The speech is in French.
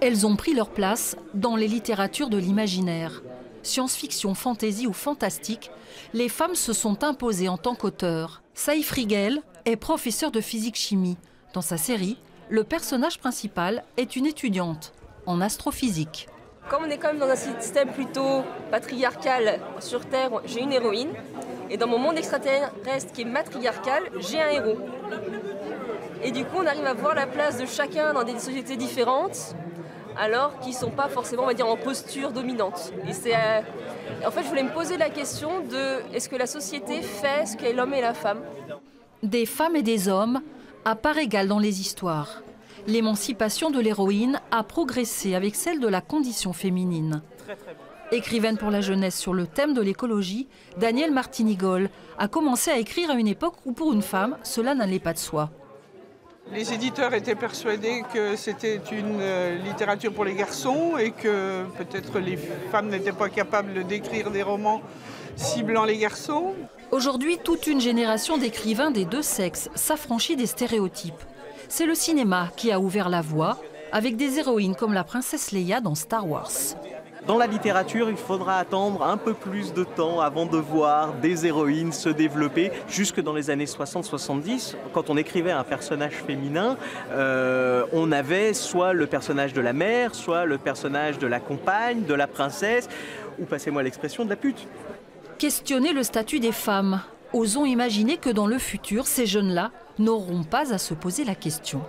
Elles ont pris leur place dans les littératures de l'imaginaire. Science-fiction, fantasy ou fantastique, les femmes se sont imposées en tant qu'auteurs. Saïf Rigel est professeure de physique-chimie. Dans sa série, le personnage principal est une étudiante en astrophysique. Comme on est quand même dans un système plutôt patriarcal sur Terre, j'ai une héroïne. Et dans mon monde extraterrestre qui est matriarcal, j'ai un héros. Et du coup, on arrive à voir la place de chacun dans des sociétés différentes, alors qu'ils ne sont pas forcément, on va dire, en posture dominante. Et c'est, en fait, je voulais me poser la question de est-ce que la société fait ce qu'est l'homme et la femme? Des femmes et des hommes à part égale dans les histoires. L'émancipation de l'héroïne a progressé avec celle de la condition féminine. Écrivaine pour la jeunesse sur le thème de l'écologie, Danielle Martinigol a commencé à écrire à une époque où pour une femme, cela n'allait pas de soi. Les éditeurs étaient persuadés que c'était une littérature pour les garçons et que peut-être les femmes n'étaient pas capables d'écrire des romans ciblant les garçons. Aujourd'hui, toute une génération d'écrivains des deux sexes s'affranchit des stéréotypes. C'est le cinéma qui a ouvert la voie avec des héroïnes comme la princesse Leia dans Star Wars. Dans la littérature, il faudra attendre un peu plus de temps avant de voir des héroïnes se développer. Jusque dans les années 60-70, quand on écrivait un personnage féminin, on avait soit le personnage de la mère, soit le personnage de la compagne, de la princesse, ou passez-moi l'expression, de la pute. Questionner le statut des femmes. Osons imaginer que dans le futur, ces jeunes-là n'auront pas à se poser la question.